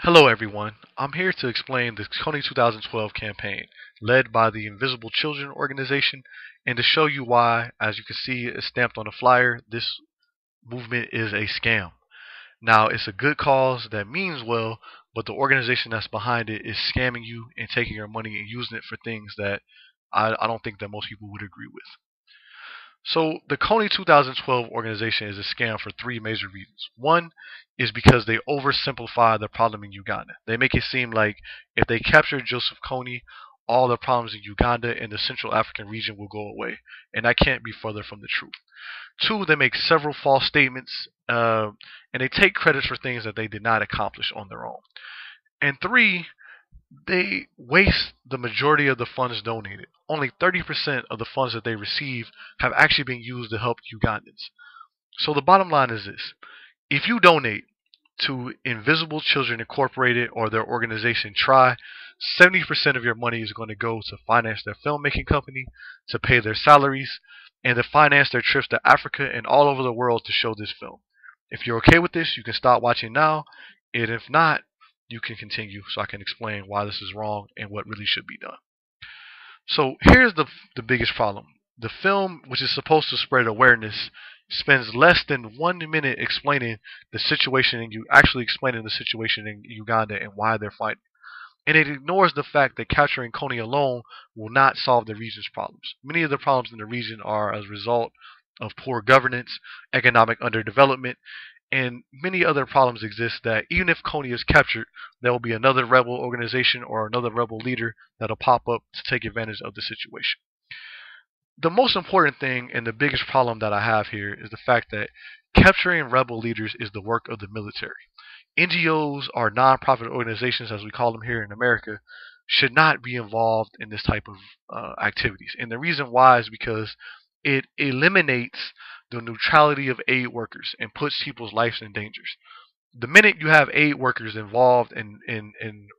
Hello everyone, I'm here to explain the KONY 2012 campaign led by the Invisible Children organization and to show you why, as you can see it's stamped on the flyer, this movement is a scam. Now it's a good cause that means well, but the organization that's behind it is scamming you and taking your money and using it for things that I don't think that most people would agree with. So the KONY 2012 organization is a scam for three major reasons. One is because they oversimplify the problem in Uganda. They make it seem like if they capture Joseph Kony, all the problems in Uganda and the Central African region will go away, and that can't be further from the truth. Two, they make several false statements, and they take credit for things that they did not accomplish on their own. And three, they waste the majority of the funds donated. Only 30% of the funds that they receive have actually been used to help Ugandans. So the bottom line is this. If you donate to Invisible Children Incorporated or their organization Try, 70% of your money is going to go to finance their filmmaking company, to pay their salaries, and to finance their trips to Africa and all over the world to show this film. If you're okay with this, you can stop watching now, and if not, you can continue so I can explain why this is wrong and what really should be done. So here's the biggest problem. The film, which is supposed to spread awareness, spends less than 1 minute explaining the situation and you actually explaining the situation in Uganda and why they're fighting. And it ignores the fact that capturing KONY alone will not solve the region's problems. Many of the problems in the region are as a result of poor governance, economic underdevelopment, and many other problems exist that even if KONY is captured, there will be another rebel organization or another rebel leader that'll pop up to take advantage of the situation. The most important thing and the biggest problem that I have here is the fact that capturing rebel leaders is the work of the military. NGOs or nonprofit organizations, as we call them here in America, should not be involved in this type of activities. And the reason why is because it eliminates the neutrality of aid workers and puts people's lives in danger. The minute you have aid workers involved in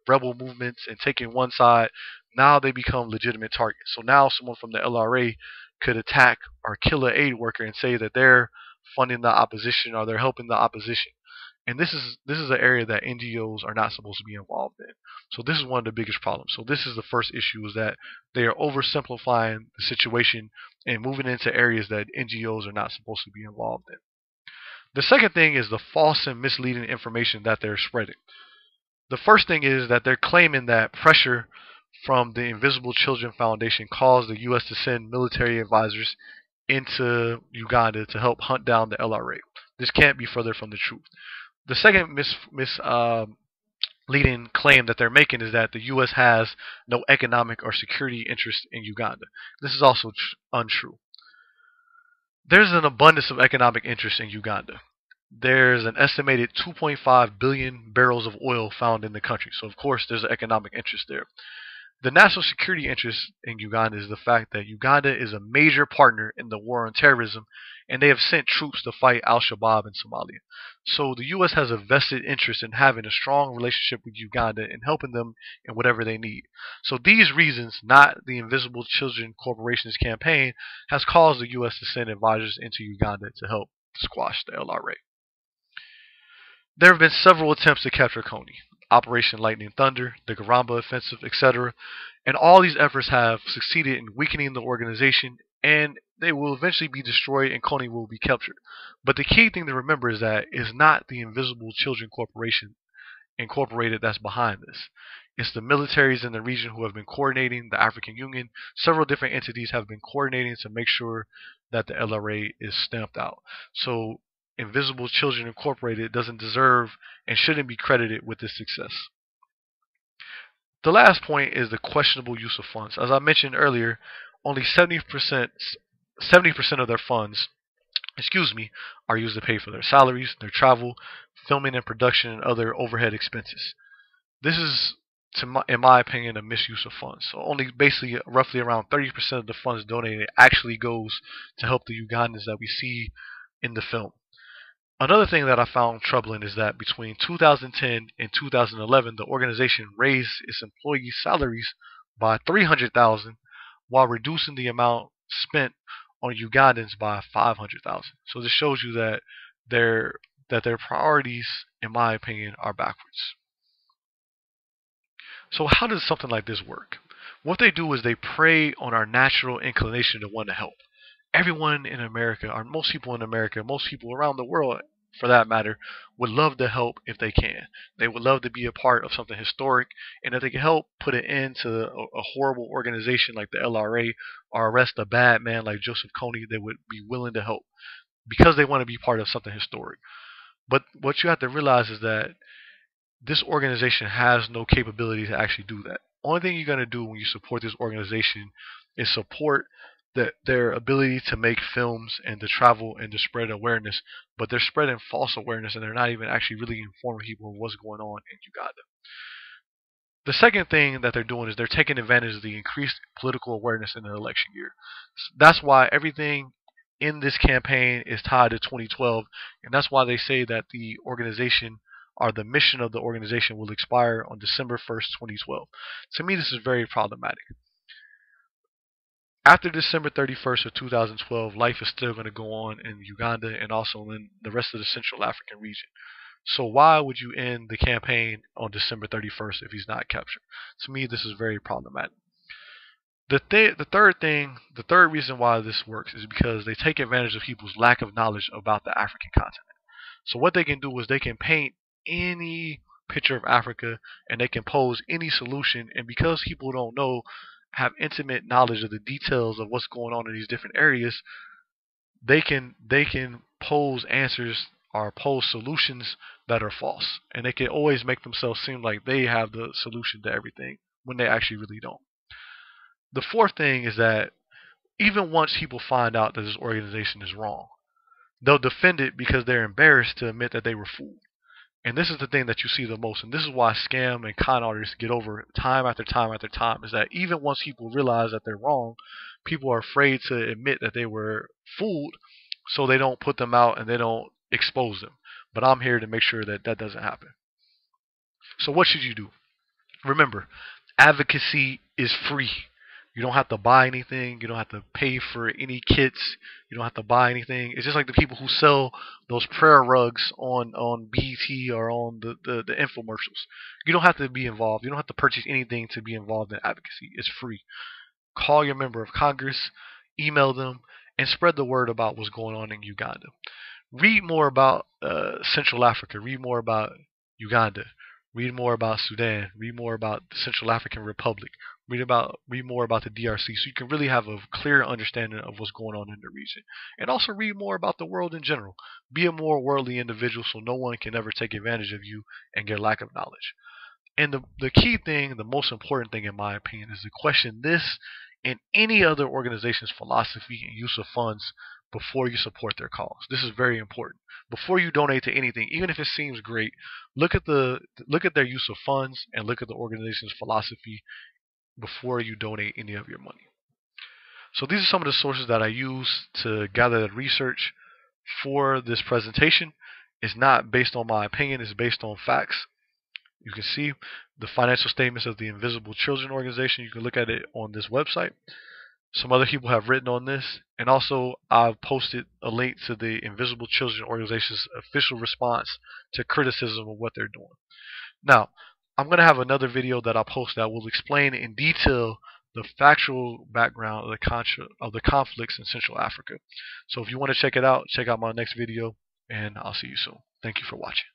rebel movements and taking one side, now they become legitimate targets. So now someone from the LRA could attack or kill an aid worker and say that they're funding the opposition or they're helping the opposition. And this is an area that NGOs are not supposed to be involved in. So this is one of the biggest problems. So this is the first issue, is that they are oversimplifying the situation and moving into areas that NGOs are not supposed to be involved in. The second thing is the false and misleading information that they're spreading. The first thing is that they're claiming that pressure from the Invisible Children Foundation caused the U.S. to send military advisors into Uganda to help hunt down the LRA. This can't be further from the truth. The second misleading claim that they're making is that the U.S. has no economic or security interest in Uganda. This is also untrue. There's an abundance of economic interest in Uganda. There's an estimated 2.5 billion barrels of oil found in the country. So, of course, there's an economic interest there. The national security interest in Uganda is the fact that Uganda is a major partner in the war on terrorism, and they have sent troops to fight al-Shabaab in Somalia. So the U.S. has a vested interest in having a strong relationship with Uganda and helping them in whatever they need. So these reasons, not the Invisible Children Corporation's campaign, has caused the U.S. to send advisors into Uganda to help squash the LRA. There have been several attempts to capture KONY. Operation Lightning Thunder, the Garamba Offensive, etc. And all these efforts have succeeded in weakening the organization, and they will eventually be destroyed and KONY will be captured. But the key thing to remember is that it's not the Invisible Children Corporation Incorporated that's behind this. It's the militaries in the region who have been coordinating, the African Union. Several different entities have been coordinating to make sure that the LRA is stamped out. So Invisible Children Incorporated doesn't deserve and shouldn't be credited with this success. The last point is the questionable use of funds. As I mentioned earlier, only 70% of their funds, are used to pay for their salaries, their travel, filming and production, and other overhead expenses. This is, in my opinion, a misuse of funds. So only basically roughly around 30% of the funds donated actually goes to help the Ugandans that we see in the film. Another thing that I found troubling is that between 2010 and 2011, the organization raised its employees' salaries by 300,000 while reducing the amount spent on Ugandans by 500,000. So this shows you that their priorities, in my opinion, are backwards. So how does something like this work? What they do is they prey on our natural inclination to want to help. Everyone in America, or most people in America, most people around the world for that matter, would love to help if they can. They would love to be a part of something historic, and if they can help put an end to a horrible organization like the LRA or arrest a bad man like Joseph KONY, they would be willing to help because they want to be part of something historic. But what you have to realize is that this organization has no capability to actually do that. Only thing you're going to do when you support this organization is support their ability to make films and to travel and to spread awareness, but they're spreading false awareness and they're not even actually really informing people of what's going on in Uganda. The second thing that they're doing is they're taking advantage of the increased political awareness in the election year. That's why everything in this campaign is tied to 2012, and that's why they say that the organization or the mission of the organization will expire on December 1st, 2012. To me, this is very problematic. After December 31st of 2012, life is still going to go on in Uganda and also in the rest of the Central African region. So why would you end the campaign on December 31st if he's not captured? To me, this is very problematic. The third reason why this works is because they take advantage of people's lack of knowledge about the African continent. So what they can do is they can paint any picture of Africa and they can pose any solution. And because people don't know, have intimate knowledge of the details of what's going on in these different areas, they can pose answers or pose solutions that are false, and they can always make themselves seem like they have the solution to everything when they actually really don't. The fourth thing is that even once people find out that this organization is wrong, they'll defend it because they're embarrassed to admit that they were fooled. And this is the thing that you see the most, and this is why scam and con artists get over time after time after time, is that even once people realize that they're wrong, people are afraid to admit that they were fooled, so they don't put them out and they don't expose them. But I'm here to make sure that that doesn't happen. So what should you do? Remember, advocacy is free. You don't have to buy anything. You don't have to pay for any kits. You don't have to buy anything. It's just like the people who sell those prayer rugs on BT or on the infomercials. You don't have to be involved. You don't have to purchase anything to be involved in advocacy. It's free. Call your member of Congress, email them, and spread the word about what's going on in Uganda. Read more about Central Africa. Read more about Uganda. Read more about Sudan. Read more about the Central African Republic. Read more about the DRC, so you can really have a clear understanding of what's going on in the region. And also read more about the world in general. Be a more worldly individual, so no one can ever take advantage of you and your lack of knowledge. And the key thing, the most important thing in my opinion, is to question this and any other organization's philosophy and use of funds before you support their cause. This is very important. Before you donate to anything, even if it seems great, look at their use of funds and look at the organization's philosophy before you donate any of your money. So these are some of the sources that I use to gather the research for this presentation. It's not based on my opinion, it's based on facts. You can see the financial statements of the Invisible Children organization. You can look at it on this website. Some other people have written on this, and also I've posted a link to the Invisible Children organization's official response to criticism of what they're doing. Now, I'm going to have another video that I'll post that will explain in detail the factual background of the conflicts in Central Africa. So if you want to check it out, check out my next video, and I'll see you soon. Thank you for watching.